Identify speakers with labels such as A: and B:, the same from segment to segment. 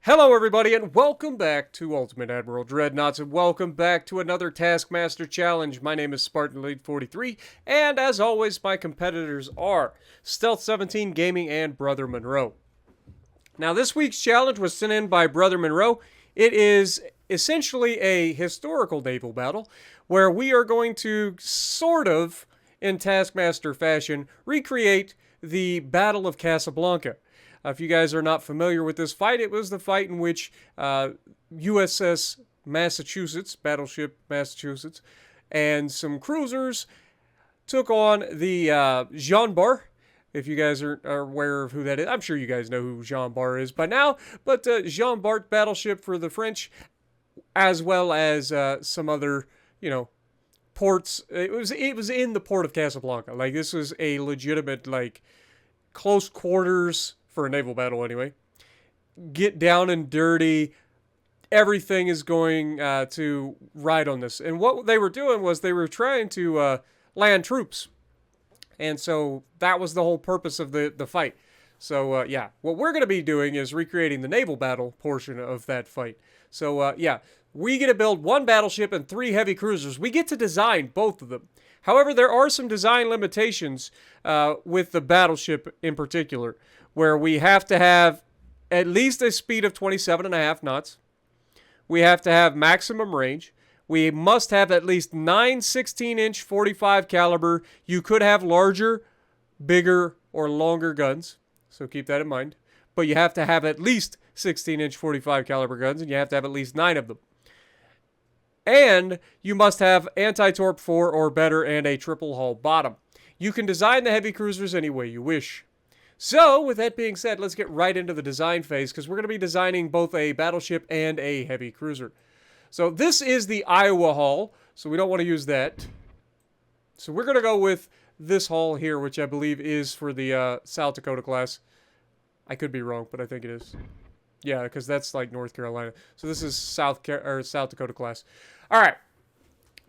A: Hello everybody and welcome back to Ultimate Admiral Dreadnoughts and welcome back to another Taskmaster challenge. My name is Spartan Lead 43 and as always my competitors are Stealth 17 Gaming and Brother Monroe. Now this week's challenge was sent in by Brother Monroe. It is essentially a historical naval battle where we are going to sort of, in Taskmaster fashion, recreate the Battle of Cassablanca. If you guys are not familiar with this fight, it was the fight in which USS Massachusetts, Battleship Massachusetts, and some cruisers took on the Jean Bar. If you guys are aware of who that is, I'm sure you guys know who Jean Bar is by now. But Jean Bart battleship for the French, as well as some other, ports. It was in the port of Casablanca. Like this was a legitimate close quarters. For a naval battle, anyway. Get down and dirty. Everything is going to ride on this. And what they were doing was they were trying to land troops. And so that was the whole purpose of the fight. So, yeah. What we're going to be doing is recreating the naval battle portion of that fight. So, yeah. We get to build one battleship and 3 heavy cruisers. We get to design both of them. However, there are some design limitations with the battleship in particular, where we have to have at least a speed of 27.5 knots. We have to have maximum range. We must have at least 9 16-inch 45 caliber. You could have larger, bigger, or longer guns, so keep that in mind. But you have to have at least 16-inch 45 caliber guns, and you have to have at least 9 of them. And you must have anti-torp 4 or better and a triple hull bottom. You can design the heavy cruisers any way you wish. So, with that being said, let's get right into the design phase because we're going to be designing both a battleship and a heavy cruiser. So this is the Iowa hull, so we don't want to use that. So we're going to go with this hull here, which I believe is for the South Dakota class. I could be wrong, but I think it is. Yeah, because that's like North Carolina. So this is South Dakota class. All right.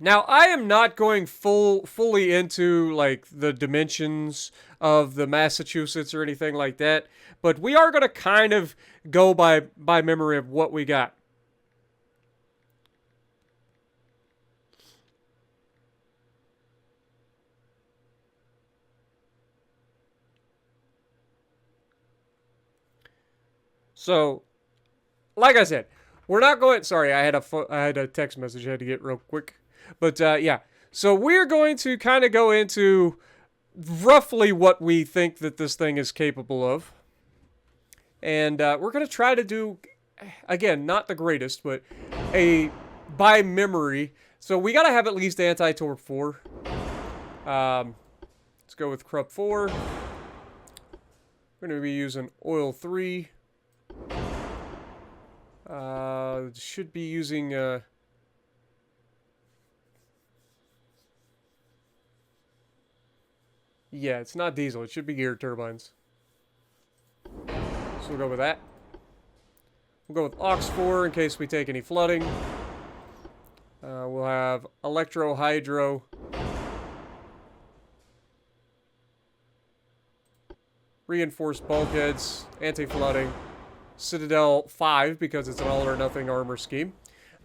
A: Now, I am not going fully into like the dimensions of the Massachusetts or anything like that, but we are going to kind of go by memory of what we got. So, like I said, we're not going... Sorry, I had a text message I had to get real quick. But, yeah. So, we're going to kind of go into roughly what we think that this thing is capable of. And we're going to try to do, again, not the greatest, but by memory. So, we got to have at least anti-torp 4. Let's go with Krupp 4. We're going to be using oil 3. Should be using yeah, it's not diesel, it should be geared turbines. So we'll go with that. We'll go with Ox 4 in case we take any flooding. We'll have electro hydro. Reinforced bulkheads, anti-flooding. Citadel 5 because it's an all or nothing armor scheme.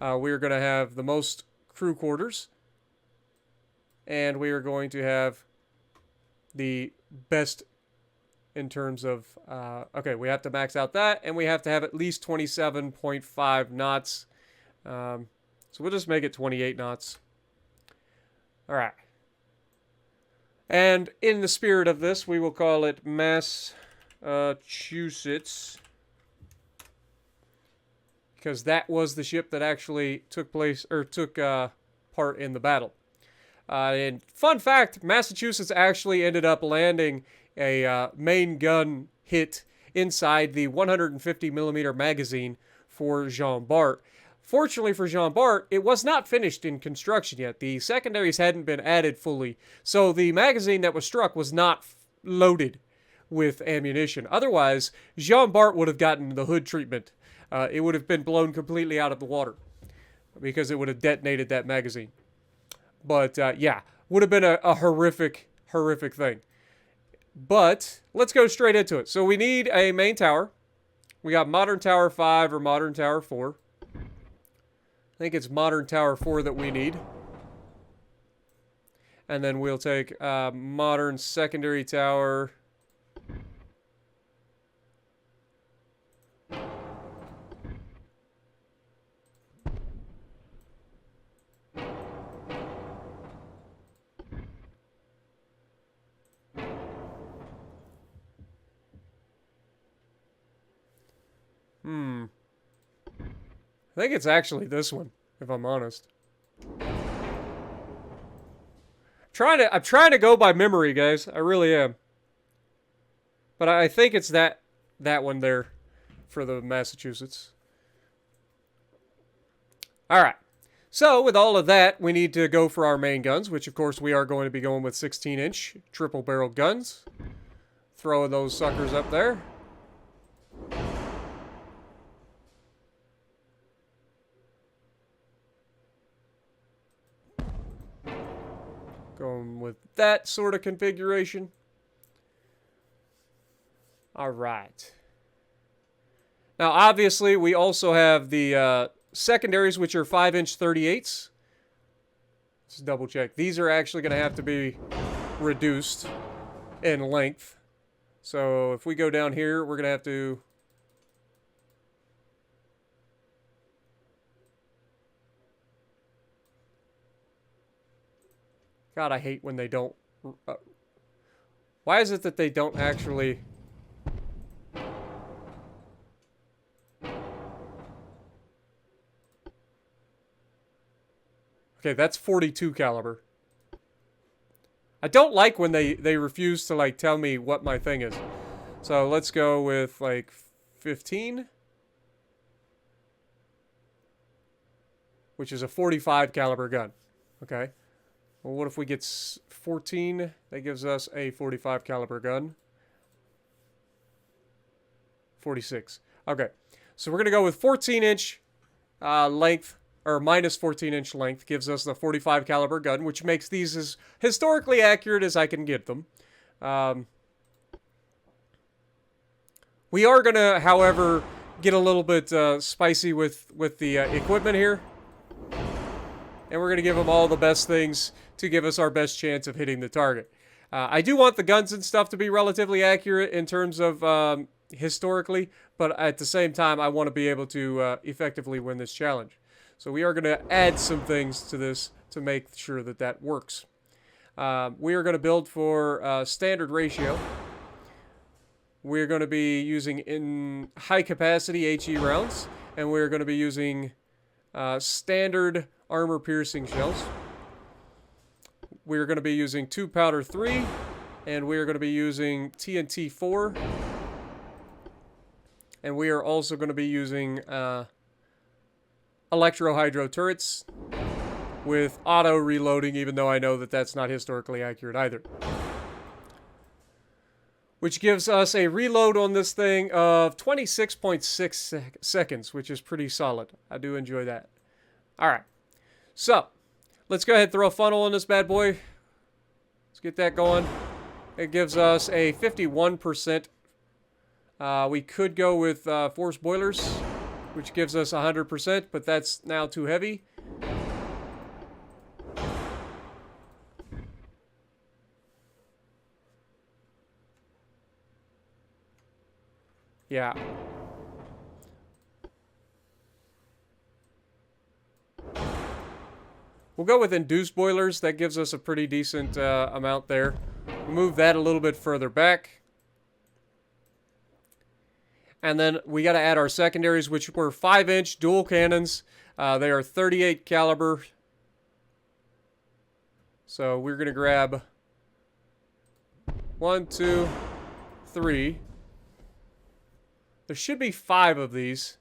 A: We are going to have the most crew quarters. And we are going to have the best in terms of... okay, we have to max out that. And we have to have at least 27.5 knots. So we'll just make it 28 knots. Alright. And in the spirit of this, we will call it Massachusetts. Because that was the ship that actually took part in the battle. And fun fact, Massachusetts actually ended up landing a main gun hit inside the 150 millimeter magazine for Jean Bart. Fortunately for Jean Bart, it was not finished in construction yet. The secondaries hadn't been added fully, so the magazine that was struck was not loaded with ammunition. Otherwise, Jean Bart would have gotten the hood treatment. It would have been blown completely out of the water because it would have detonated that magazine. But, yeah, would have been a horrific thing. But let's go straight into it. So we need a main tower. We got Modern Tower 5 or Modern Tower 4. I think it's Modern Tower 4 that we need. And then we'll take Modern Secondary Tower. I think it's actually this one, if I'm honest. I'm trying to go by memory, guys. I really am. But I think it's that one there for the Massachusetts. All right. So with all of that, we need to go for our main guns, which of course we are going to be going with 16-inch triple barrel guns. Throwing those suckers up there. Going with that sort of configuration. All right. Now, obviously, we also have the secondaries, which are 5-inch 38s. Let's double check. These are actually going to have to be reduced in length. So if we go down here, we're going to have to... God, I hate when they don't... why is it that they don't actually... Okay, that's 42 caliber. I don't like when they refuse to, like, tell me what my thing is. So let's go with, like, 15. Which is a 45 caliber gun. Okay. Well, what if we get 14? That gives us a 45 caliber gun. 46. Okay. So we're going to go with 14-inch length, or minus 14-inch length, gives us the 45 caliber gun, which makes these as historically accurate as I can get them. We are going to, however, get a little bit spicy with the equipment here. And we're going to give them all the best things to give us our best chance of hitting the target. I do want the guns and stuff to be relatively accurate in terms of historically, but at the same time, I want to be able to effectively win this challenge. So we are going to add some things to this to make sure that that works. We are going to build for standard ratio. We're going to be using in high capacity HE rounds, and we're going to be using standard armor piercing shells. We're going to be using 2 powder 3, and we are going to be using TNT 4. And we are also going to be using electro-hydro turrets with auto reloading, even though I know that that's not historically accurate either. Which gives us a reload on this thing of 26.6 seconds, which is pretty solid. I do enjoy that. All right. So, let's go ahead and throw a funnel on this bad boy. Let's get that going. It gives us a 51%. We could go with force boilers, which gives us 100%, but that's now too heavy. Yeah. We'll go with induced boilers. That gives us a pretty decent amount there. Move that a little bit further back. And then we got to add our secondaries, which were 5-inch dual cannons. They are 38 caliber. So we're going to grab 1, 2, 3. There should be 5 of these.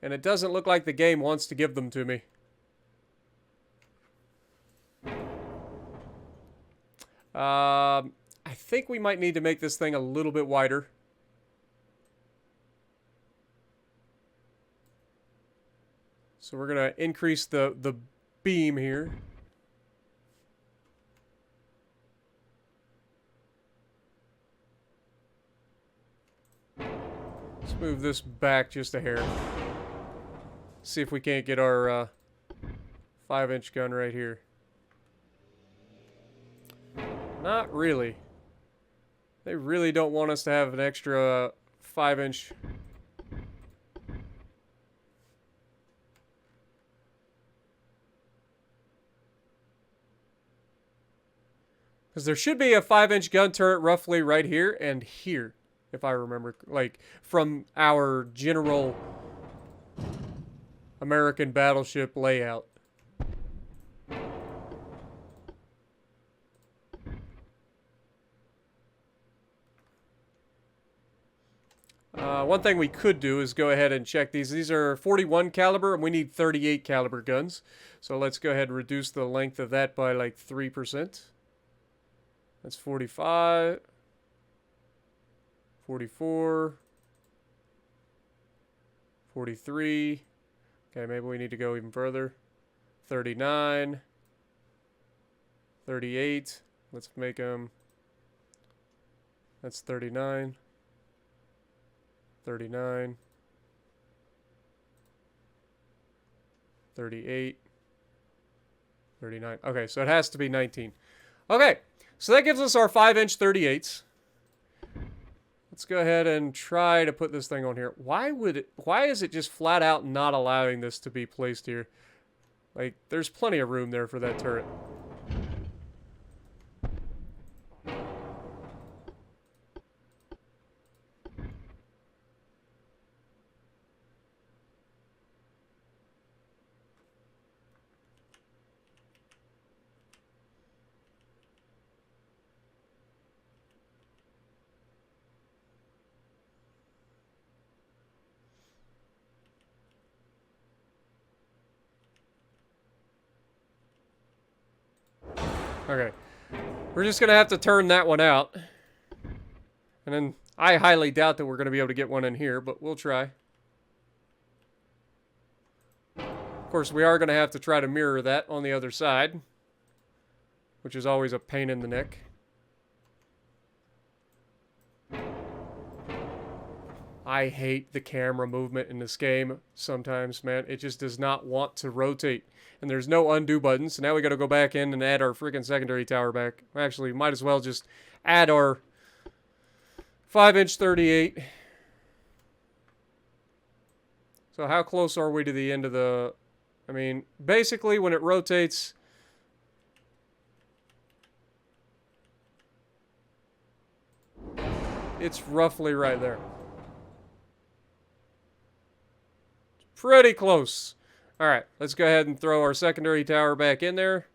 A: And it doesn't look like the game wants to give them to me. I think we might need to make this thing a little bit wider. So we're going to increase the beam here. So move this back just a hair. See if we can't get our 5-inch gun right here. Not really. They really don't want us to have an extra 5-inch. Because there should be a 5-inch gun turret roughly right here and here, if I remember, like, from our general American battleship layout. One thing we could do is go ahead and check these. These are 41 caliber, and we need 38 caliber guns. So let's go ahead and reduce the length of that by like 3%. That's 45, 44, 43. Okay, maybe we need to go even further. 39, 38. Let's make them. That's 39. 39, 38, 39. Okay, so it has to be 19. Okay, so that gives us our 5-inch 38s. Let's go ahead and try to put this thing on here. Why is it just flat out not allowing this to be placed here? Like, there's plenty of room there for that turret. Okay, we're just going to have to turn that one out. And then I highly doubt that we're going to be able to get one in here, but we'll try. Of course, we are going to have to try to mirror that on the other side, which is always a pain in the neck. I hate the camera movement in this game sometimes, man. It just does not want to rotate. And there's no undo button, so now we got to go back in and add our freaking secondary tower back. Actually, might as well just add our 5-inch 38. So how close are we to the end of the... I mean, basically when it rotates... It's roughly right there. Pretty close. Alright, let's go ahead and throw our secondary tower back in there,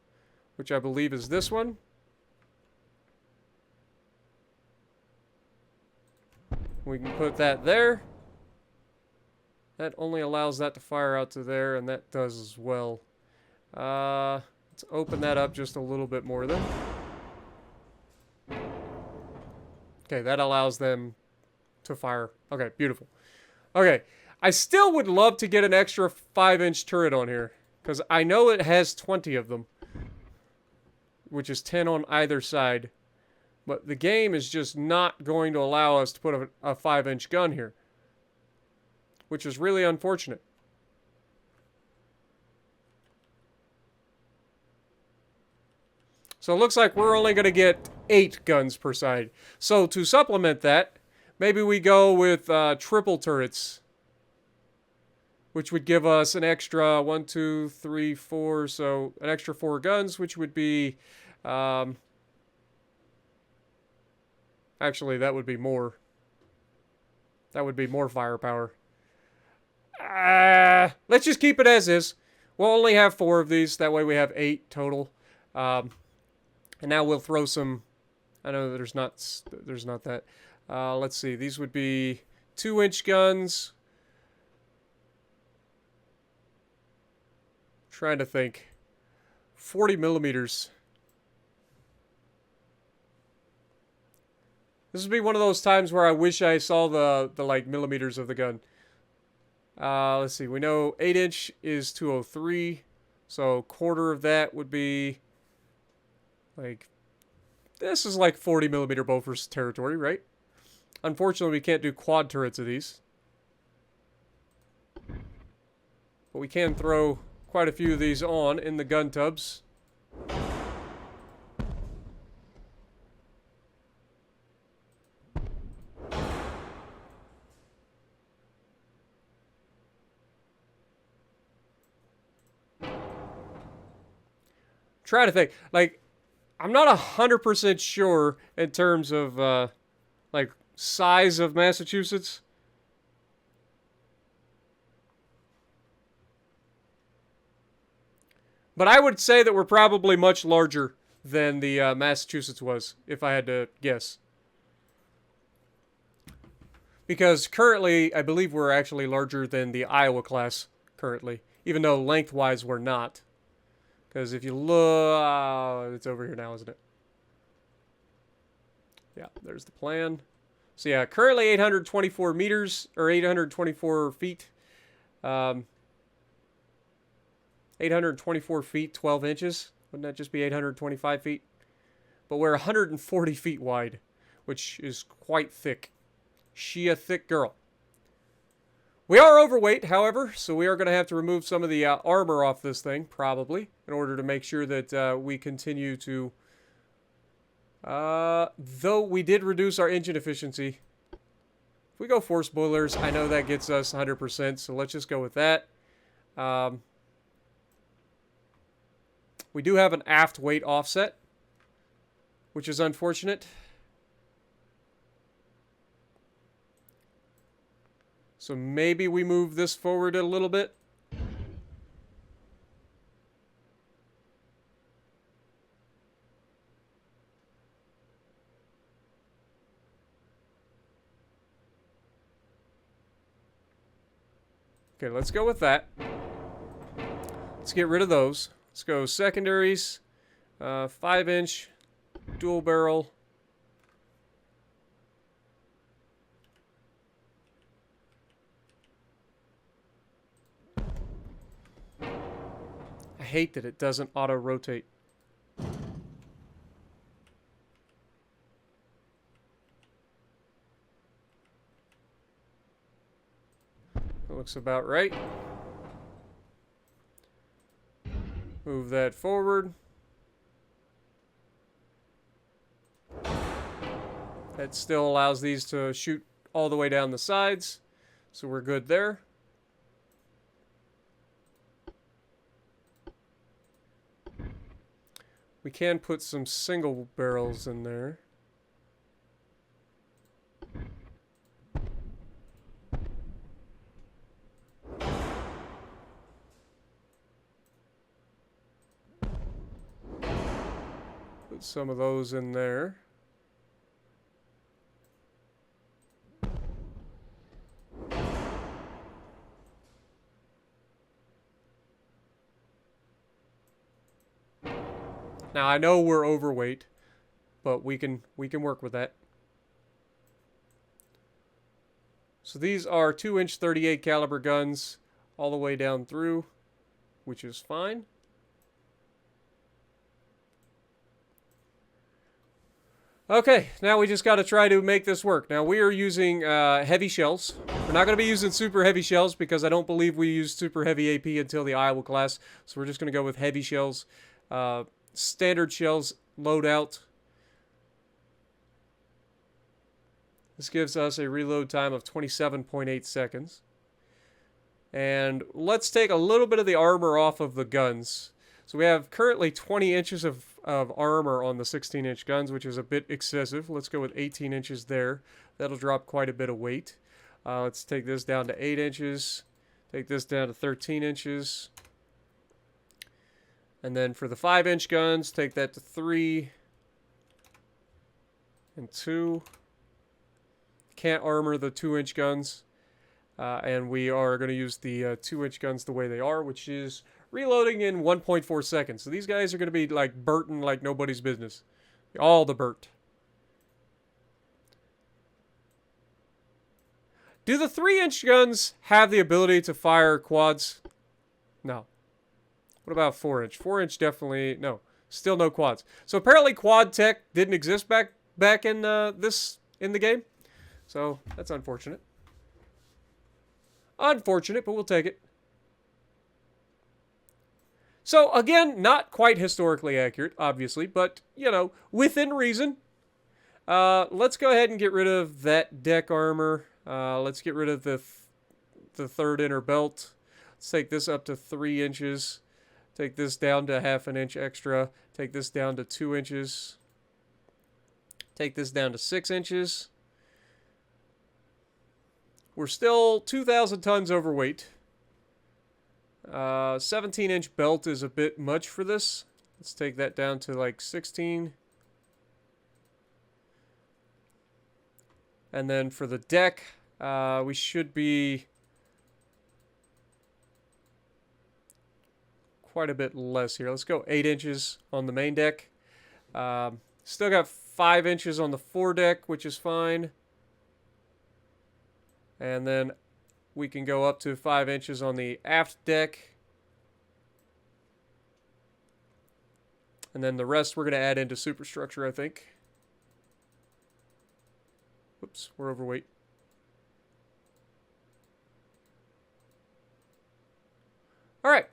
A: which I believe is this one. We can put that there. That only allows that to fire out to there, and that does as well. Let's open that up just a little bit more then. Okay, that allows them to fire. Okay, beautiful. Okay. I still would love to get an extra 5-inch turret on here, because I know it has 20 of them, which is 10 on either side, but the game is just not going to allow us to put a 5-inch gun here, which is really unfortunate. So it looks like we're only going to get 8 guns per side. So to supplement that, maybe we go with triple turrets, which would give us an extra 1, 2, 3, 4, so an extra 4 guns, which would be, actually, that would be more. That would be more firepower. Let's just keep it as is. We'll only have 4 of these, that way we have 8 total. And now we'll throw some, I know there's not that. Let's see, these would be 2-inch guns. Trying to think. 40 millimeters. This would be one of those times where I wish I saw the like millimeters of the gun. Let's see. We know 8-inch is 203. So quarter of that would be like, this is like 40 millimeter Bofors territory, right? Unfortunately, we can't do quad turrets of these. But we can throw quite a few of these on in the gun tubs. Try to think. Like, I'm not 100% sure in terms of, like, size of Massachusetts. But I would say that we're probably much larger than the Massachusetts was, if I had to guess. Because currently, I believe we're actually larger than the Iowa class currently, even though lengthwise we're not. Because if you look, it's over here now, isn't it? Yeah, there's the plan. So yeah, currently 824 meters, or 824 feet. 824 feet, 12 inches. Wouldn't that just be 825 feet? But we're 140 feet wide, which is quite thick. She a thick girl. We are overweight, however, so we are going to have to remove some of the armor off this thing, probably, in order to make sure that we continue to... though we did reduce our engine efficiency. If we go force boilers, I know that gets us 100%, so let's just go with that. We do have an aft weight offset, which is unfortunate. So maybe we move this forward a little bit. Okay, let's go with that. Let's get rid of those. Let's go secondaries, 5-inch, dual barrel. I hate that it doesn't auto-rotate. That looks about right. Move that forward. That still allows these to shoot all the way down the sides, so we're good there. We can put some single barrels in there. Put some of those in there. Now I know we're overweight, but we can work with that. So these are 2-inch 38 caliber guns all the way down through, which is fine. Okay, now we just got to try to make this work. Now we are using heavy shells. We're not going to be using super heavy shells because I don't believe we use super heavy AP until the Iowa class. So we're just going to go with heavy shells. Standard shells loadout. This gives us a reload time of 27.8 seconds. And let's take a little bit of the armor off of the guns. So we have currently 20 inches of armor on the 16-inch guns, which is a bit excessive. Let's go with 18 inches there. That'll drop quite a bit of weight. Let's take this down to 8 inches. Take this down to 13 inches. And then for the 5-inch guns, take that to 3 and 2. Can't armor the 2-inch guns. And we are going to use the 2-inch guns the way they are, which is reloading in 1.4 seconds. So these guys are going to be like burning like nobody's business. All the burnt. Do the 3-inch guns have the ability to fire quads? No. What about 4-inch? 4-inch definitely, no. Still no quads. So apparently quad tech didn't exist back in in the game. So that's unfortunate. Unfortunate, but we'll take it. So again, not quite historically accurate, obviously, but, you know, within reason. Let's go ahead and get rid of that deck armor. Let's get rid of the third inner belt. Let's take this up to 3 inches. Take this down to ½ an inch extra. Take this down to 2 inches. Take this down to 6 inches. We're still 2,000 tons overweight. 17-inch belt is a bit much for this. Let's take that down to like 16. And then for the deck, we should be quite a bit less here. Let's go 8 inches on the main deck. Still got 5 inches on the foredeck, which is fine. And then we can go up to 5 inches on the aft deck. And then the rest we're going to add into superstructure, I think. Whoops, we're overweight. All right.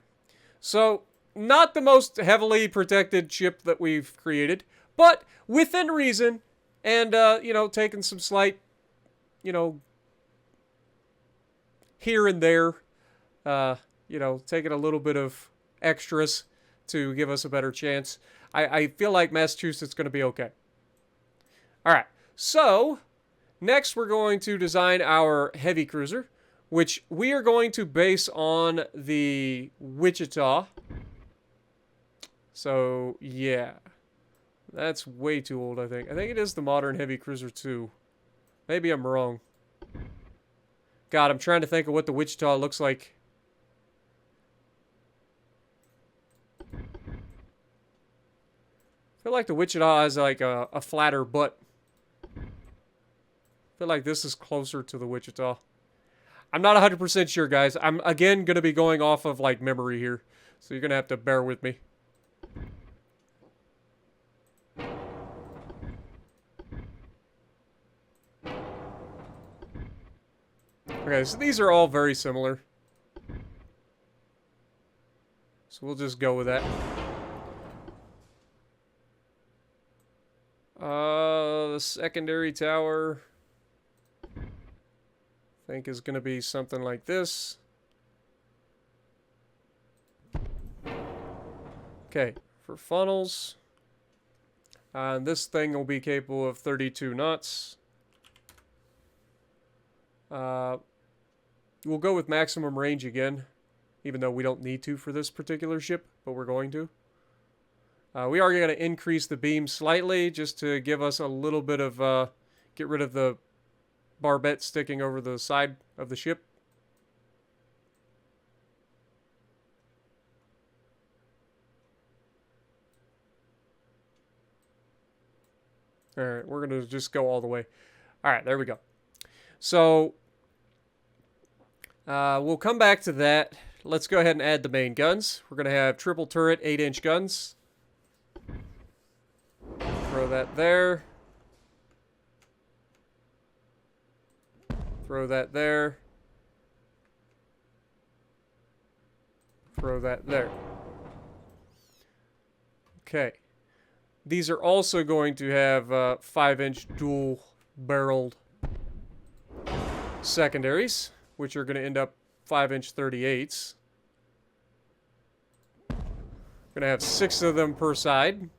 A: So, not the most heavily protected ship that we've created, but within reason, and, you know, taking some slight, you know, here and there, you know, taking a little bit of extras to give us a better chance. I feel like Massachusetts is going to be okay. All right, so next we're going to design our heavy cruiser, which we are going to base on the Wichita. So, yeah. That's way too old, I think. I think it is the modern heavy cruiser, too. Maybe I'm wrong. God, I'm trying to think of what the Wichita looks like. I feel like the Wichita has like a flatter butt. I feel like this is closer to the Wichita. I'm not 100% sure, guys. I'm, again, going to be going off of, like, memory here. So you're going to have to bear with me. Okay, so these are all very similar. So we'll just go with that. The secondary tower, I think, is going to be something like this. Okay, for funnels, this thing will be capable of 32 knots. We'll go with maximum range again, even though we don't need to for this particular ship, but we're going to. We are going to increase the beam slightly just to give us a little bit of, get rid of the barbette sticking over the side of the ship. Alright, we're going to just go all the way. Alright, there we go. So, we'll come back to that. Let's go ahead and add the main guns. We're going to have triple turret 8-inch guns. Throw that there. Throw that there. Throw that there. Okay. These are also going to have 5-inch dual-barreled secondaries, which are going to end up 5-inch 38s. We're going to have 6 of them per side.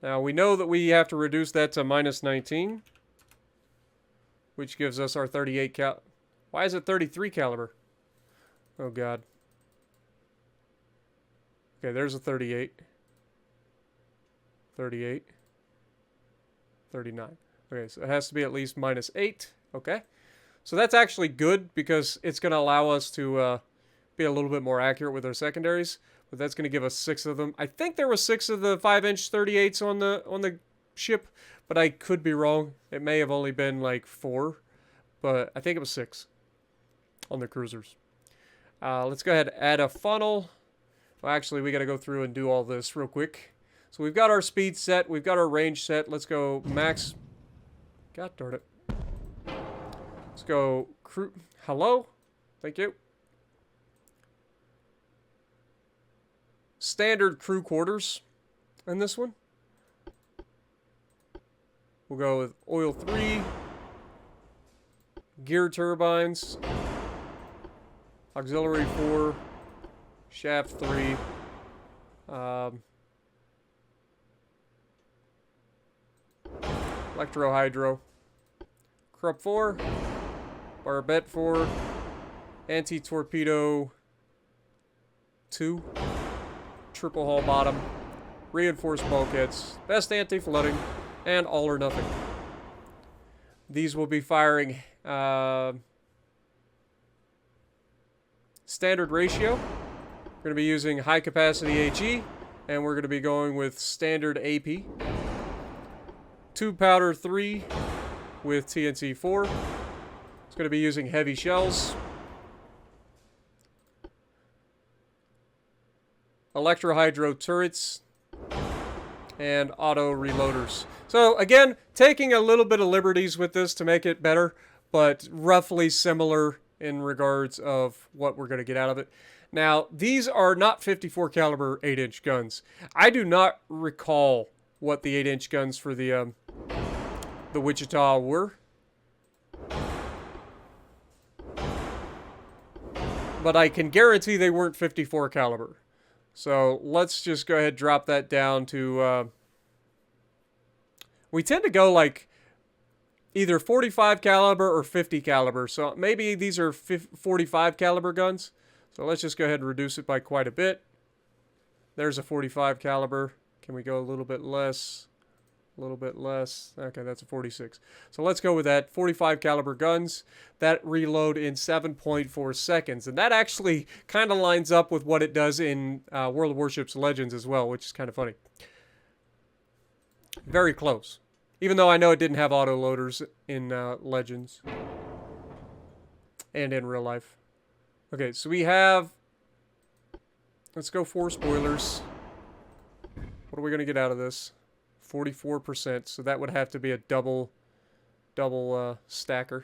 A: Now, we know that we have to reduce that to -19, which gives us our 38 cal... Why is it 33 caliber? Oh, God. Okay, there's a 38. 38. 39. Okay, so it has to be at least -8. Okay. So that's actually good because it's going to allow us to be a little bit more accurate with our secondaries. But that's going to give us 6 of them. I think there were 6 of the 5-inch 38s on the ship, but I could be wrong. It may have only been like 4, but I think it was 6 on the cruisers. Let's go ahead and add a funnel. Well, actually, we got to go through and do all this real quick. So we've got our speed set. We've got our range set. Let's go max. God darn it. Let's go crew. Hello? Thank you. standard crew quarters in this one. We'll go with oil 3, gear turbines, auxiliary 4, shaft 3, electro-hydro, Krupp 4, barbette 4, anti-torpedo 2, triple hull bottom, reinforced bulkheads, best anti-flooding, and all or nothing. These will be firing standard ratio. We're going to be using high capacity HE, and we're going to be going with standard AP. 2 powder 3 with TNT 4. It's going to be using heavy shells. Electro-hydro turrets and auto reloaders. So again, taking a little bit of liberties with this to make it better, but roughly similar in regards of what we're going to get out of it. Now, these are not 54 caliber 8-inch guns. I do not recall what the 8-inch guns for the Wichita were. But I can guarantee they weren't 54 caliber. So let's just go ahead and drop that down to... we tend to go like either 45 caliber or 50 caliber. So maybe these are 45 caliber guns. So let's just go ahead and reduce it by quite a bit. There's a 45 caliber. Can we go a little bit less? A little bit less. Okay, that's a 46. So let's go with that. 45 caliber guns that reload in 7.4 seconds. And that actually kind of lines up with what it does in World of Warships Legends as well, which is kind of funny. Very close. Even though I know it didn't have auto loaders in Legends and in real life. Okay, so we have... Let's go 4 spoilers. What are we going to get out of this? 44%, so that would have to be a double stacker.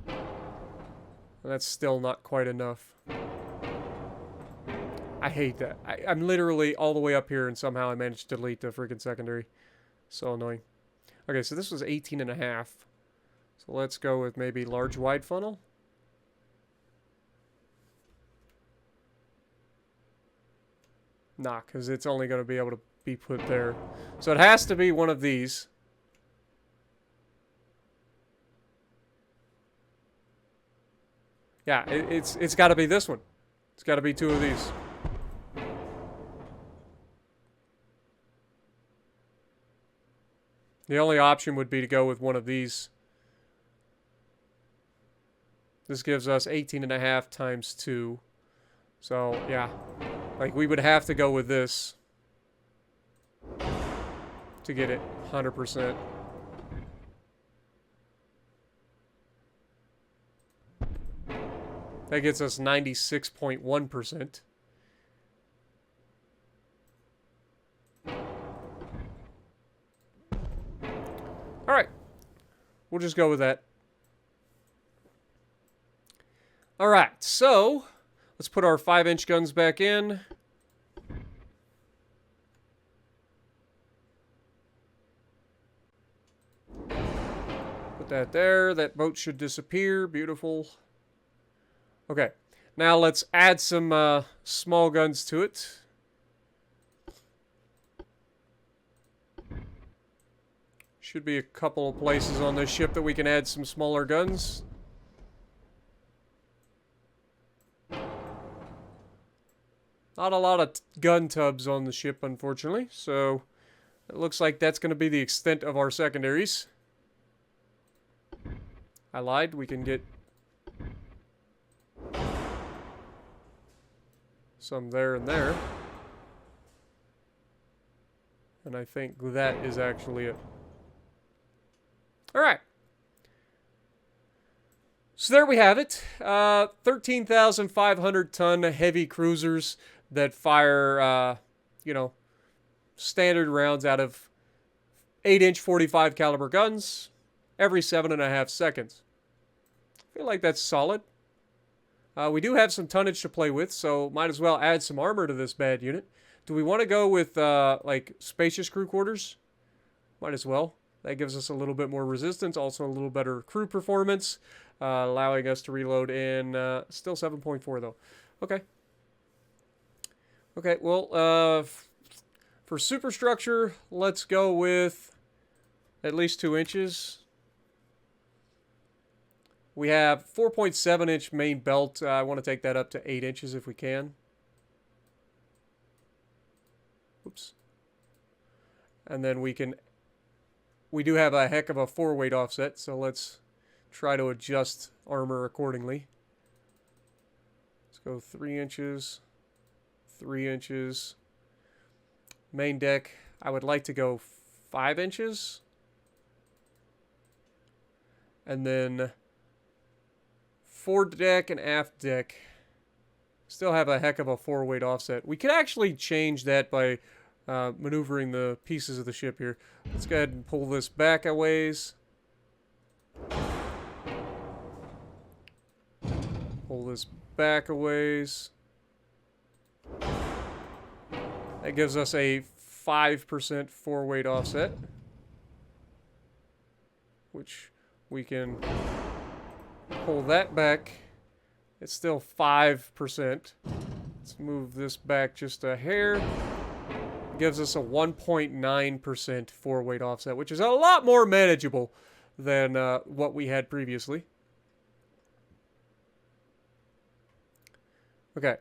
A: And that's still not quite enough. I hate that. I'm literally all the way up here and somehow I managed to delete the freaking secondary. So annoying. Okay, so this was 18.5. So let's go with maybe large wide funnel. Nah, because it's only going to be able to be put there. So it has to be one of these. Yeah, it's got to be this one. It's got to be 2 of these. The only option would be to go with one of these. This gives us 18.5 times 2. So, yeah. Like, we would have to go with this to get it 100%. That gets us 96.1%. Alright. We'll just go with that. Alright, so let's put our 5-inch guns back in. Put that there. That boat should disappear. Beautiful. Okay. Now let's add some small guns to it. Should be a couple of places on this ship that we can add some smaller guns. Not a lot of gun tubs on the ship, unfortunately. So it looks like that's going to be the extent of our secondaries. I lied. We can get some there and there. And I think that is actually it. Alright. So there we have it. 13,500 ton heavy cruisers that fire, you know, standard rounds out of 8-inch 45 caliber guns every 7.5 seconds. I feel like that's solid. We do have some tonnage to play with, so might as well add some armor to this bad unit. Do we want to go with, like, spacious crew quarters? Might as well. That gives us a little bit more resistance, also a little better crew performance, allowing us to reload in, still 7.4 though. Okay. Okay, well, for superstructure, let's go with at least 2 inches. We have 4.7 inch main belt. I want to take that up to 8 inches if we can. Oops. And then we do have a heck of a 4-weight offset, so let's try to adjust armor accordingly. Let's go 3 inches, 3 inches. Main deck, I would like to go 5 inches. And then forward deck and aft deck still have a heck of a 4-weight offset. We could actually change that by maneuvering the pieces of the ship here. Let's go ahead and pull this back a ways. Pull this back a ways. That gives us a 5% 4-weight offset, which we can pull that back. It's still 5%. Let's move this back just a hair. It gives us a 1.9% 4-weight offset, which is a lot more manageable than what we had previously. Okay.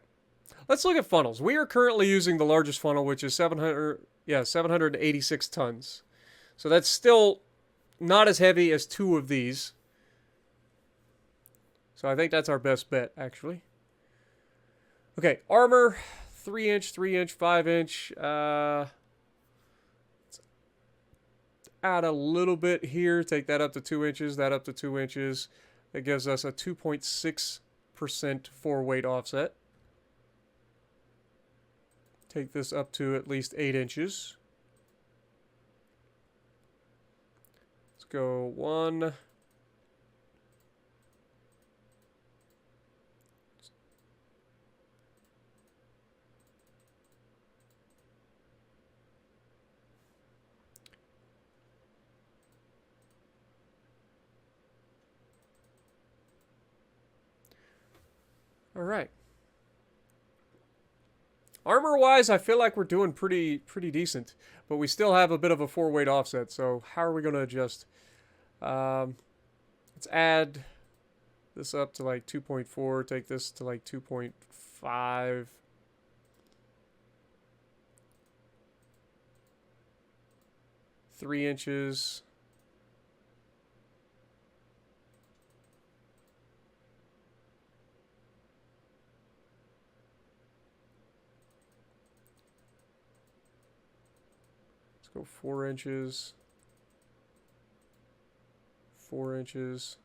A: Let's look at funnels. We are currently using the largest funnel, which is 786 tons. So that's still not as heavy as 2 of these. So I think that's our best bet, actually. Okay, armor, 3 inch, 3 inch, 5 inch. Let's add a little bit here. Take that up to 2 inches, that up to 2 inches. That gives us a 2.6% 4-weight offset. Take this up to at least 8 inches. Let's go 1. All right. Armor-wise, I feel like we're doing pretty decent, but we still have a bit of a 4-weight offset. So how are we going to adjust? Let's add this up to like 2.4. Take this to like 2.5. Three inches. Go 4 inches, 4 inches,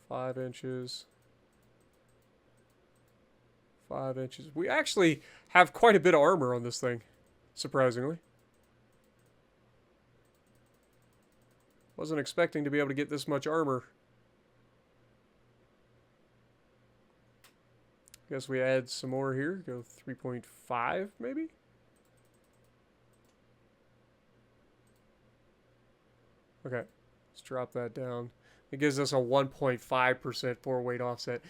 A: 5 inches, 5 inches. We actually have quite a bit of armor on this thing, surprisingly. Wasn't expecting to be able to get this much armor. Guess we add some more here. Go 3.5 maybe? Okay, let's drop that down. It gives us a 1.5% 4-weight offset.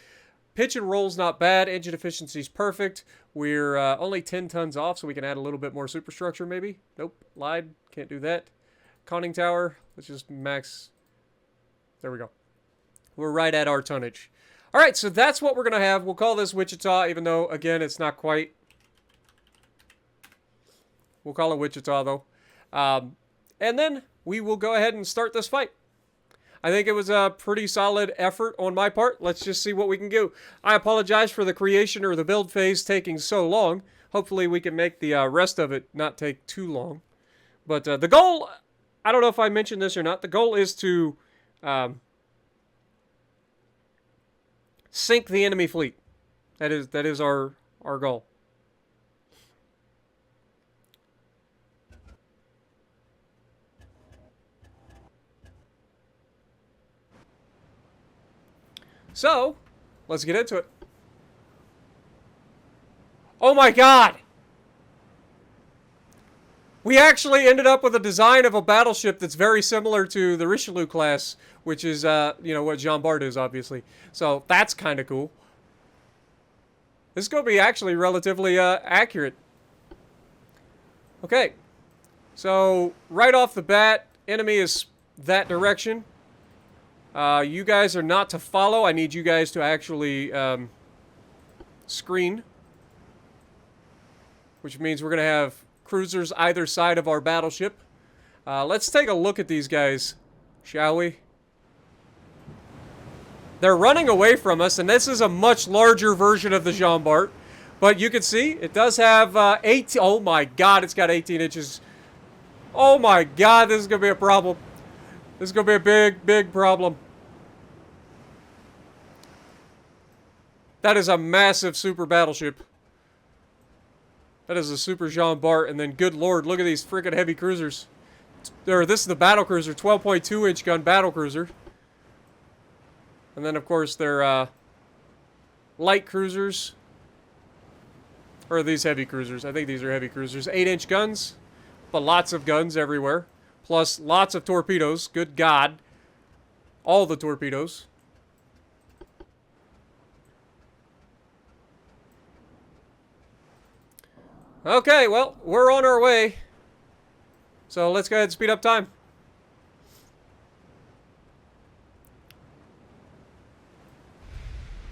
A: Pitch and roll's not bad. Engine efficiency's perfect. We're only 10 tons off, so we can add a little bit more superstructure maybe. Nope, lied. Can't do that. Conning tower, let's just max. There we go. We're right at our tonnage. All right, so that's what we're going to have. We'll call this Wichita, even though, again, it's not quite. We'll call it Wichita, though. And then we will go ahead and start this fight. I think it was a pretty solid effort on my part. Let's just see what we can do. I apologize for the creation or the build phase taking so long. Hopefully we can make the rest of it not take too long. But the goal, I don't know if I mentioned this or not, the goal is to sink the enemy fleet. That is our goal. So, let's get into it. Oh my god! We actually ended up with a design of a battleship that's very similar to the Richelieu class, which is, you know, what Jean Bart is, obviously. So, that's kind of cool. This is going to be actually relatively accurate. Okay. So, right off the bat, enemy is that direction. You guys are not to follow. I need you guys to actually screen. Which means we're going to have cruisers either side of our battleship. Let's take a look at these guys, shall we? They're running away from us, and this is a much larger version of the Jean Bart. But you can see, it does have 18... Oh my god, it's got 18 inches. Oh my god, this is going to be a problem. This is going to be a big, big problem. That is a massive super battleship. That is a super Jean Bart, and then good lord, look at these freaking heavy cruisers. This is the battle cruiser, 12.2 inch gun battle cruiser. And then of course their light cruisers. Or are these heavy cruisers? I think these are heavy cruisers. 8-inch guns, but lots of guns everywhere. Plus lots of torpedoes, good god. All the torpedoes. Okay, well, we're on our way. So let's go ahead and speed up time.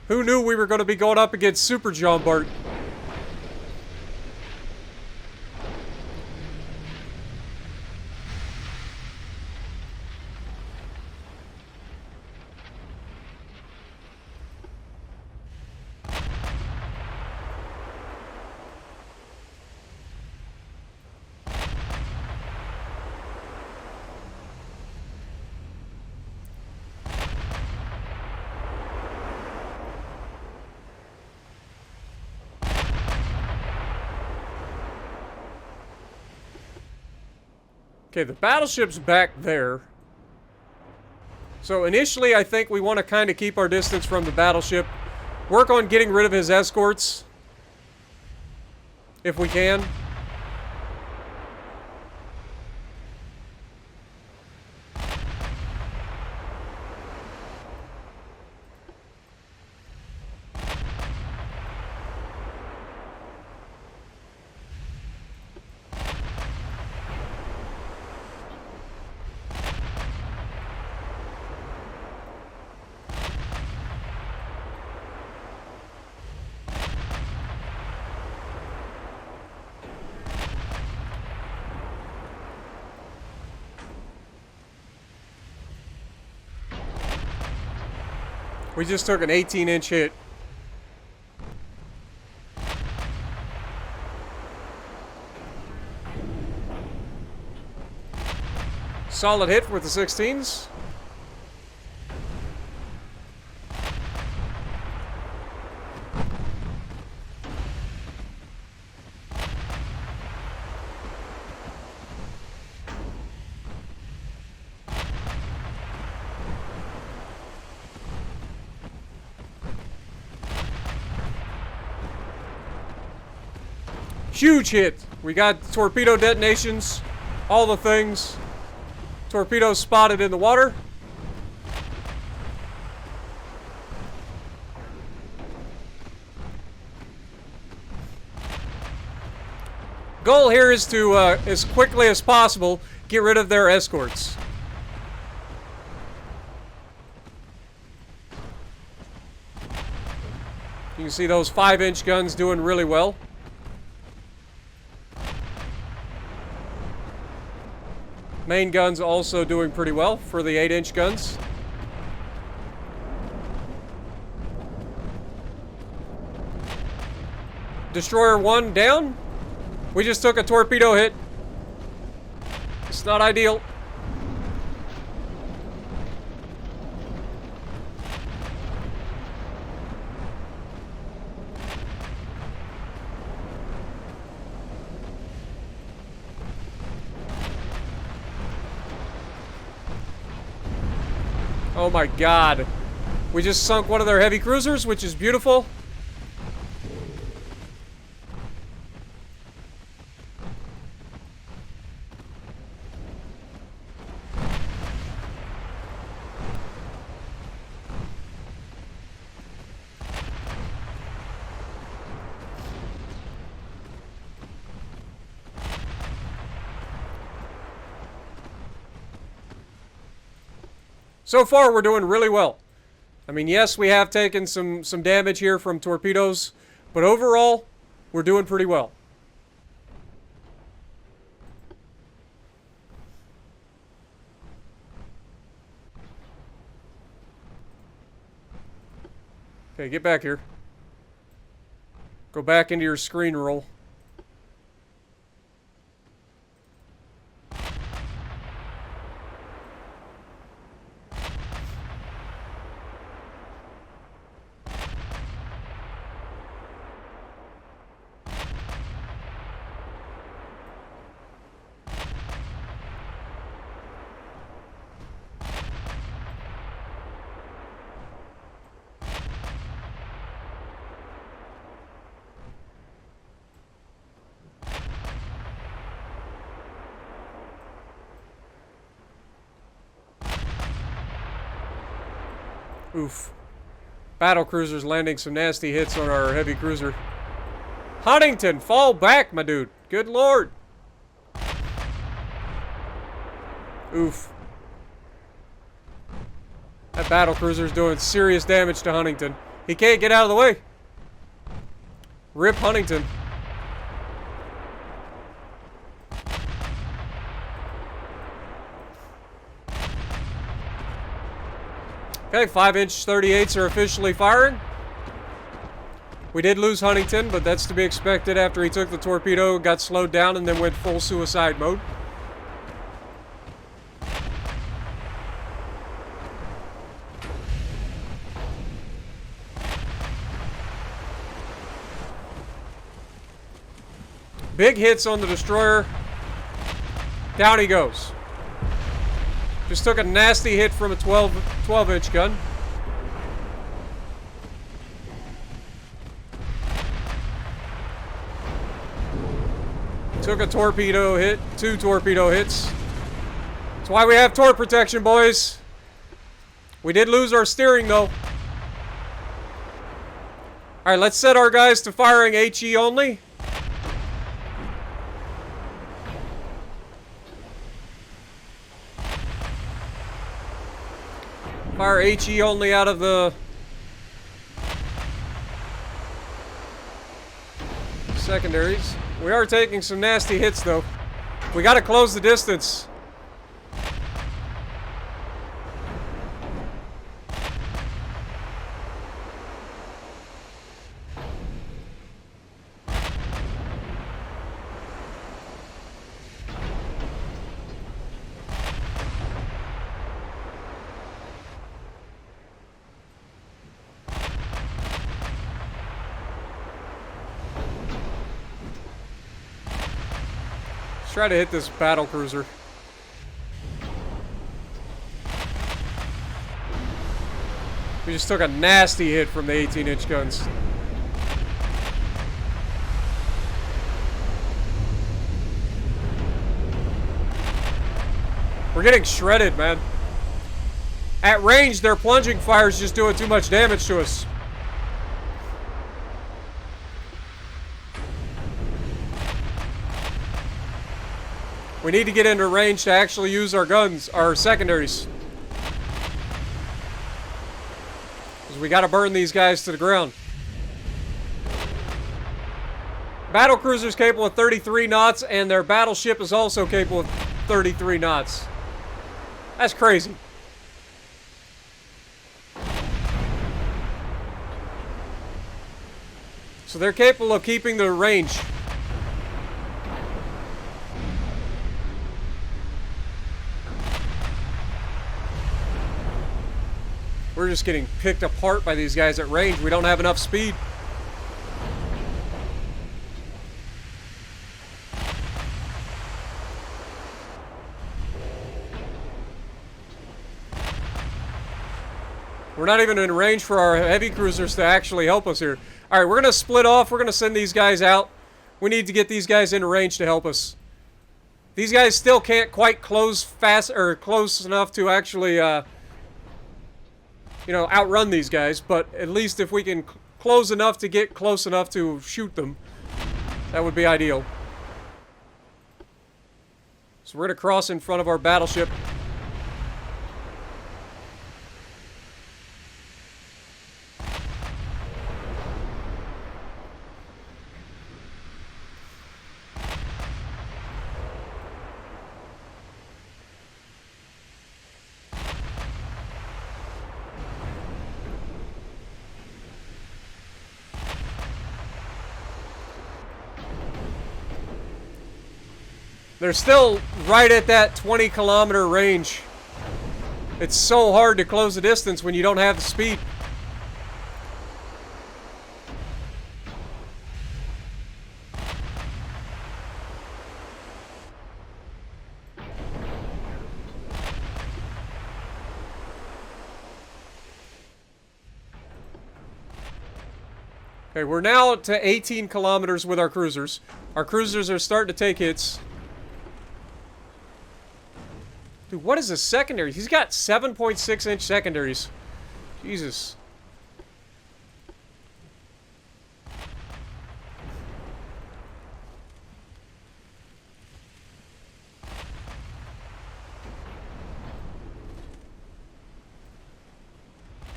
A: Who knew we were going to be going up against Super Jean Bart? Okay, the battleship's back there. So initially, I think we want to kind of keep our distance from the battleship. Work on getting rid of his escorts. If we can. We just took an 18-inch hit. Solid hit with the 16s. Huge hit. We got torpedo detonations, all the things. Torpedoes spotted in the water. Goal here is to, as quickly as possible, get rid of their escorts. You can see those 5-inch guns doing really well. Main guns also doing pretty well for the 8-inch guns. Destroyer 1 down. We just took a torpedo hit. It's not ideal. Oh my god. We just sunk one of their heavy cruisers, which is beautiful. So far, we're doing really well. I mean, yes, we have taken some damage here from torpedoes, but overall, we're doing pretty well. Okay, get back here. Go back into your screen roll. Oof. Battle cruisers landing some nasty hits on our heavy cruiser. Huntington, fall back, my dude. Good lord. Oof. That battle cruiser's doing serious damage to Huntington. He can't get out of the way. Rip Huntington. Okay, 5-inch 38s are officially firing. We did lose Huntington, but that's to be expected after he took the torpedo, got slowed down, and then went full suicide mode. Big hits on the destroyer. Down he goes. Just took a nasty hit from a 12-inch gun. Took a torpedo hit, 2 torpedo hits. That's why we have torp protection, boys. We did lose our steering, though. Alright, let's set our guys to firing HE only. Fire HE only out of the secondaries. We are taking some nasty hits, though. We got to close the distance. Try to hit this battle cruiser. We just took a nasty hit from the 18-inch guns. We're getting shredded, man. At range, their plunging fire is just doing too much damage to us. We need to get into range to actually use our guns, our secondaries. Because we got to burn these guys to the ground. Battle cruiser is capable of 33 knots, and their battleship is also capable of 33 knots. That's crazy. So they're capable of keeping the range. We're just getting picked apart by these guys at range. We don't have enough speed. We're not even in range for our heavy cruisers to actually help us here. Alright, we're going to split off. We're going to send these guys out. We need to get these guys in range to help us. These guys still can't quite close fast, or close enough to actually, you know, outrun these guys. But at least if we can close enough to get close enough to shoot them, that would be ideal. So we're going to cross in front of our battleship. They're still right at that 20-kilometer range. It's so hard to close the distance when you don't have the speed. Okay, we're now to 18 kilometers with our cruisers. Our cruisers are starting to take hits. Dude, what is a secondary? He's got 7.6-inch secondaries. Jesus.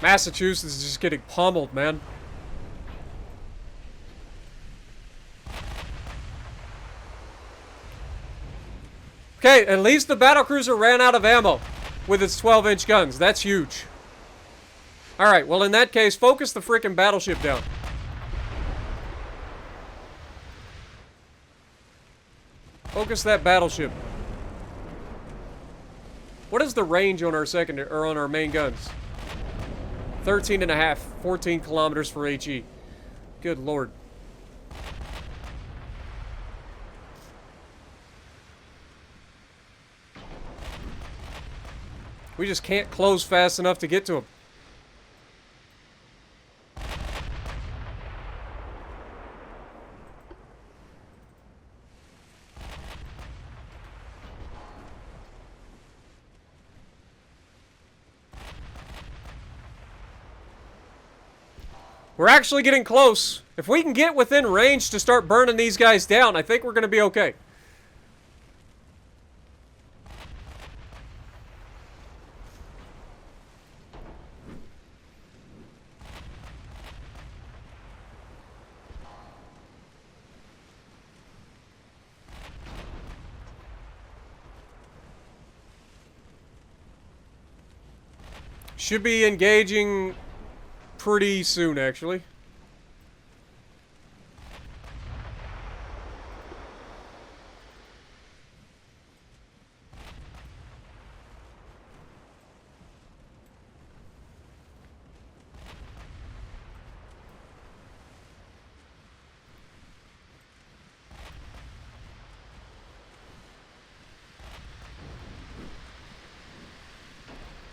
A: Massachusetts is just getting pummeled, man. Okay, at least the battlecruiser ran out of ammo with its 12-inch guns. That's huge. Alright, well in that case, focus the frickin' battleship down. Focus that battleship. What is the range on our secondary, or on our main guns? 13.5, 14 kilometers for HE. Good lord. We just can't close fast enough to get to him. We're actually getting close. If we can get within range to start burning these guys down, I think we're going to be okay. Should be engaging pretty soon, actually.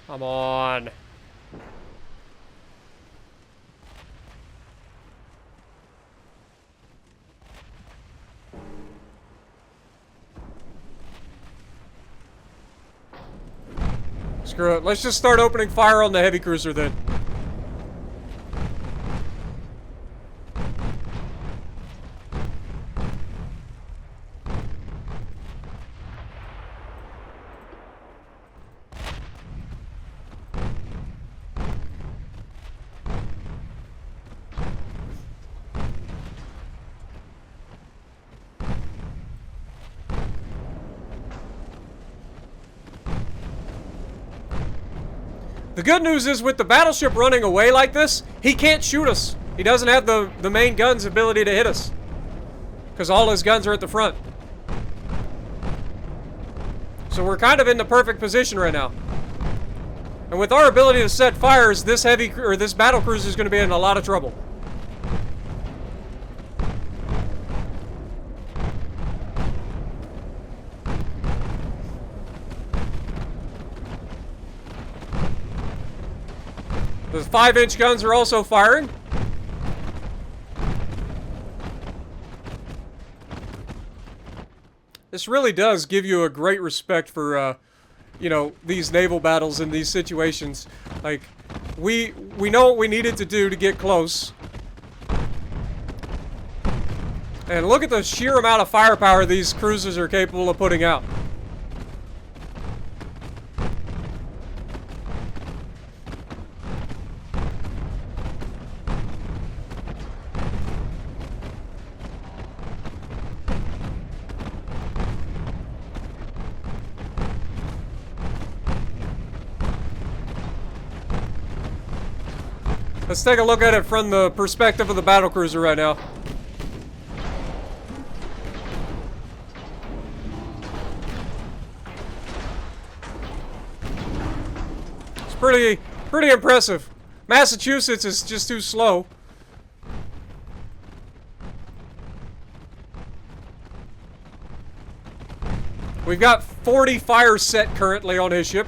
A: Come on. Screw it. Let's just start opening fire on the heavy cruiser then. The good news is with the battleship running away like this, he can't shoot us. He doesn't have the main gun's ability to hit us. Because all his guns are at the front. So we're kind of in the perfect position right now. And with our ability to set fires, this battle cruiser is going to be in a lot of trouble. The 5-inch guns are also firing. This really does give you a great respect for, you know, these naval battles in these situations. Like, we know what we needed to do to get close. And look at the sheer amount of firepower these cruisers are capable of putting out. Let's take a look at it from the perspective of the battlecruiser right now. It's pretty impressive. Massachusetts is just too slow. We've got 40 fires set currently on his ship.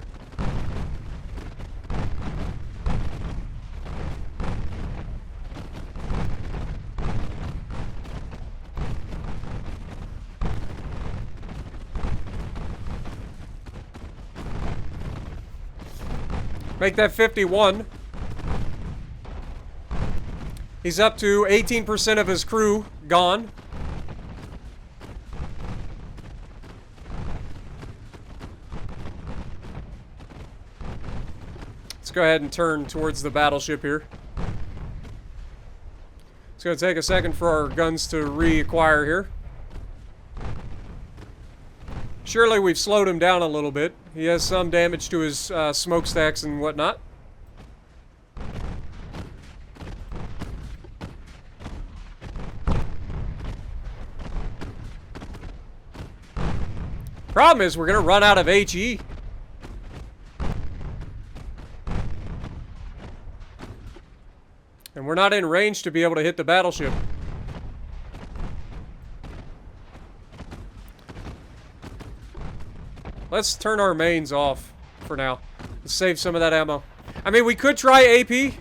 A: Make that 51. He's up to 18% of his crew gone. Let's go ahead and turn towards the battleship here. It's going to take a second for our guns to reacquire here. Surely we've slowed him down a little bit. He has some damage to his smokestacks and whatnot. Problem is, we're going to run out of HE. And we're not in range to be able to hit the battleship. Let's turn our mains off for now. Let's save some of that ammo. I mean, we could try AP. I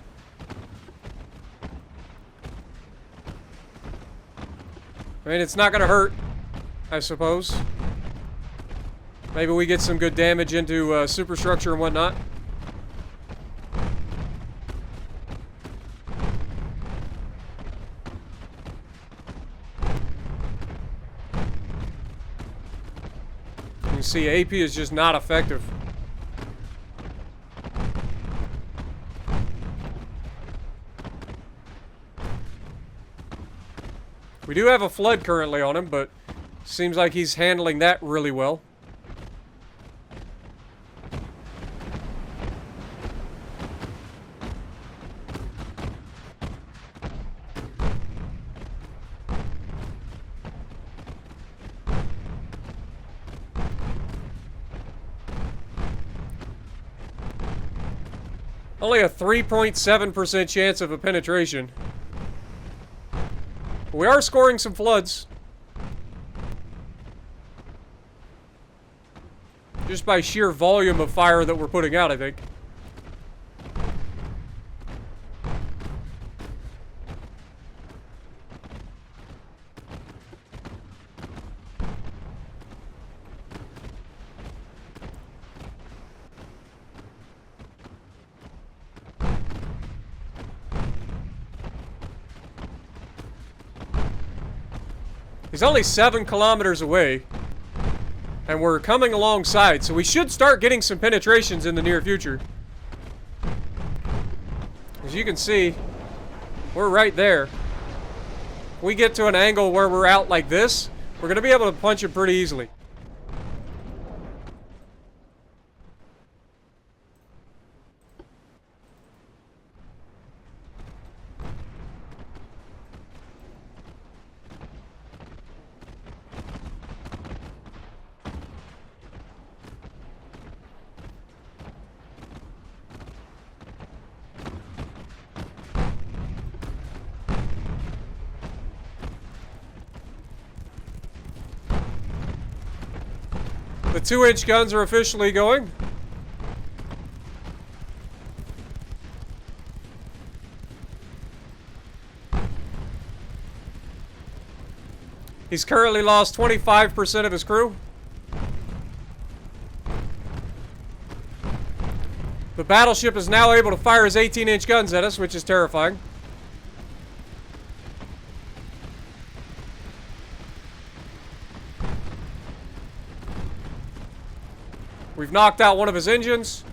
A: mean, it's not going to hurt, I suppose. Maybe we get some good damage into superstructure and whatnot. You see, AP is just not effective. We do have a flood currently on him, but seems like he's handling that really well. Only a 3.7% chance of a penetration. We are scoring some floods. Just by sheer volume of fire that we're putting out, I think. He's only 7 kilometers away, and we're coming alongside, so we should start getting some penetrations in the near future. As you can see, we're right there. If we get to an angle where we're out like this, we're going to be able to punch him pretty easily. The 2-inch guns are officially going. He's currently lost 25% of his crew. The battleship is now able to fire his 18-inch guns at us, which is terrifying. We've knocked out one of his engines.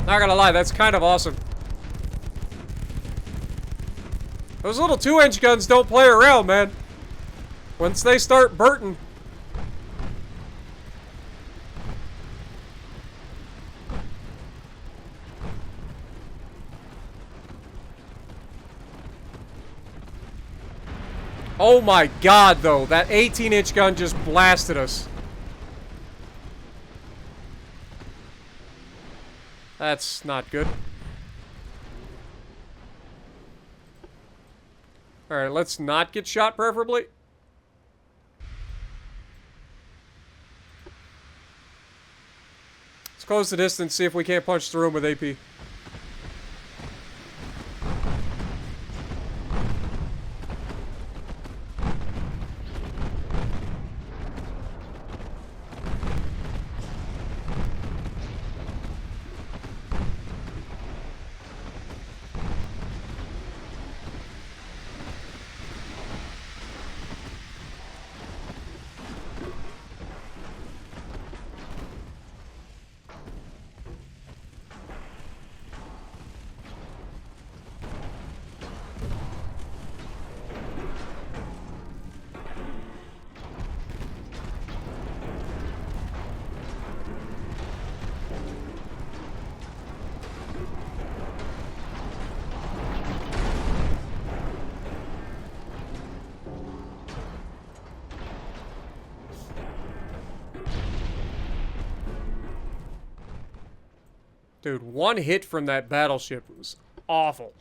A: Not gonna lie, that's kind of awesome. Those little 2-inch guns don't play around, man. Once they start burning. Oh my god, though. That 18-inch gun just blasted us. That's not good. Alright, let's not get shot, preferably. Let's close the distance, see if we can't punch through him with AP. Dude, one hit from that battleship was awful.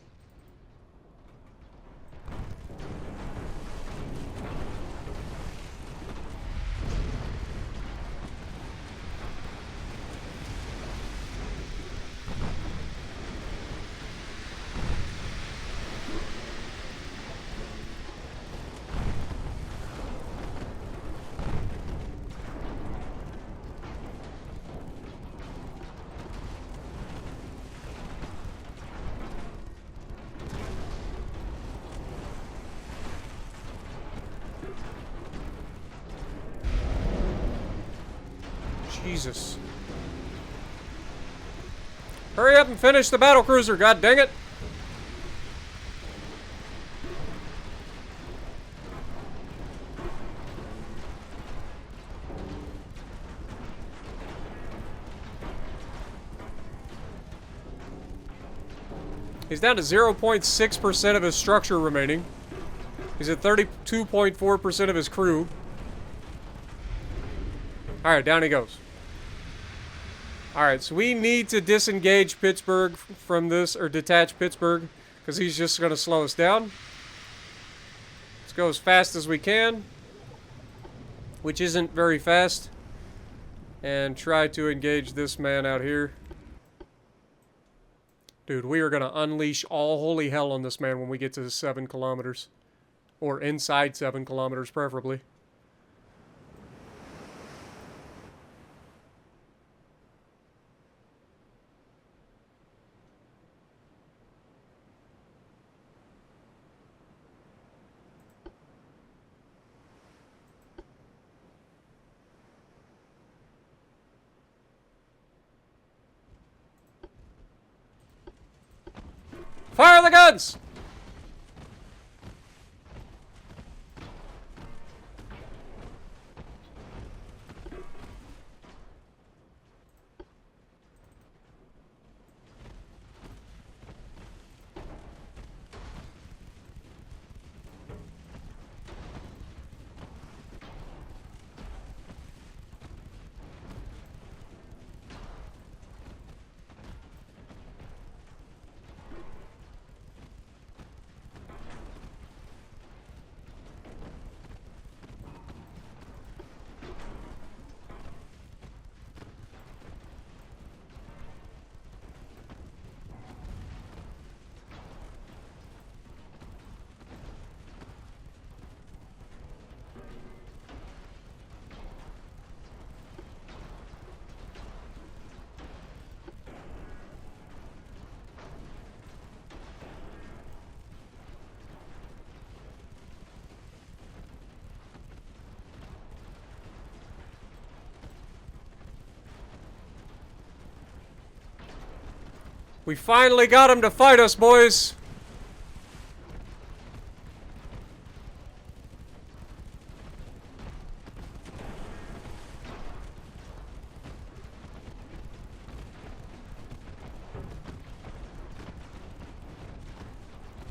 A: Jesus. Hurry up and finish the battlecruiser, god dang it! He's down to 0.6% of his structure remaining. He's at 32.4% of his crew. Alright, down he goes. Alright, so we need to disengage Pittsburgh from this, or detach Pittsburgh, because he's just going to slow us down. Let's go as fast as we can, which isn't very fast, and try to engage this man out here. Dude, we are going to unleash all holy hell on this man when we get to 7 kilometers. Or inside 7 kilometers, preferably. Fire the guns! We finally got him to fight us, boys.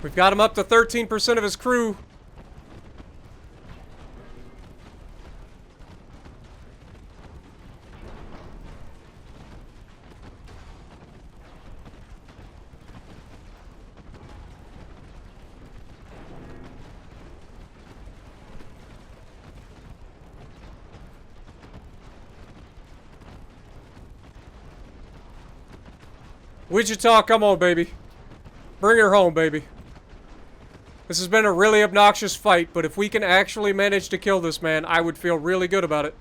A: We've got him up to 13% of his crew. Wichita, come on, baby. Bring her home, baby. This has been a really obnoxious fight, but if we can actually manage to kill this man, I would feel really good about it.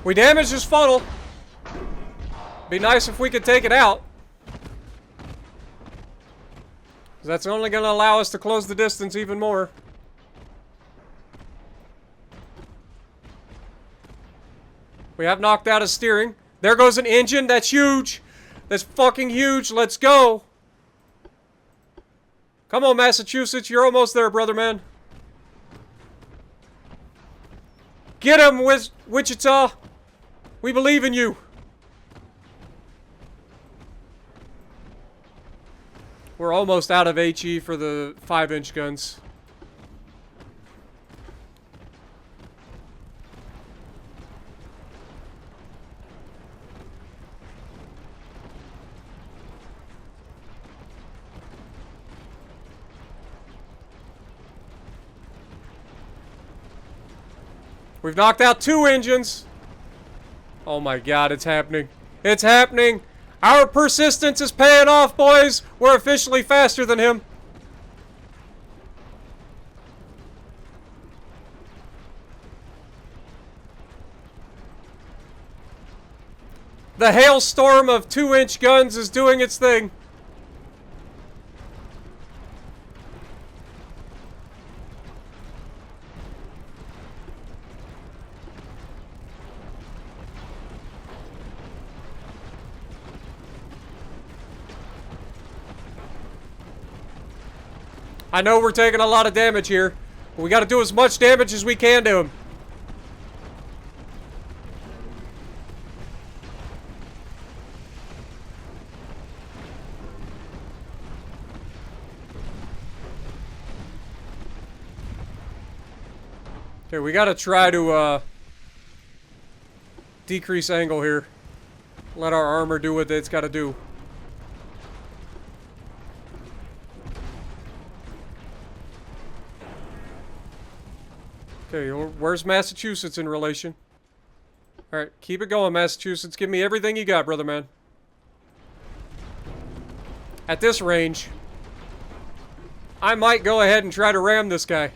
A: We damaged his funnel. Be nice if we could take it out. That's only going to allow us to close the distance even more. We have knocked out his steering. There goes an engine. That's huge. That's fucking huge. Let's go. Come on, Massachusetts. You're almost there, brother man. Get him, Wichita. We believe in you. We're almost out of HE for the 5-inch guns. We've knocked out 2 engines. Oh my god, it's happening. It's happening. Our persistence is paying off, boys. We're officially faster than him. The hailstorm of 2-inch guns is doing its thing. I know we're taking a lot of damage here, but we got to do as much damage as we can to him. Okay, we got to try to decrease angle here. Let our armor do what it's got to do. Okay, where's Massachusetts in relation? Alright, keep it going, Massachusetts. Give me everything you got, brother man. At this range, I might go ahead and try to ram this guy.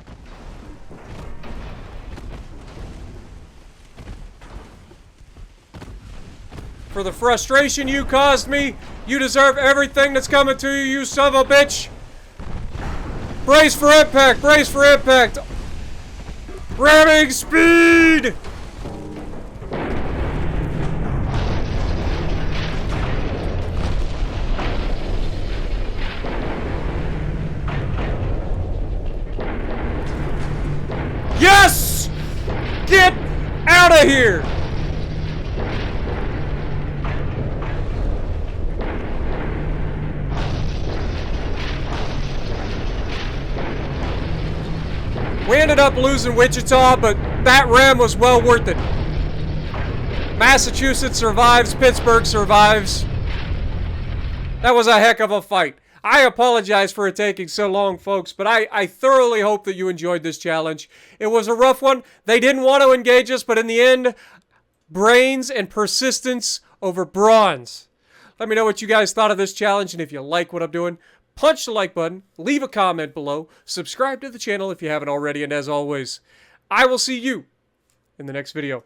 A: For the frustration you caused me, you deserve everything that's coming to you, you son of a bitch! Brace for impact! Brace for impact! Ramming speed! Yes! Get out of here! We ended up losing Wichita, but that ram was well worth it. Massachusetts survives, Pittsburgh survives. That was a heck of a fight. I apologize for it taking so long, folks, but I thoroughly hope that you enjoyed this challenge. It was a rough one. They didn't want to engage us, but in the end, brains and persistence over bronze. Let me know what you guys thought of this challenge, and if you like what I'm doing, punch the like button, leave a comment below, subscribe to the channel if you haven't already, and as always, I will see you in the next video.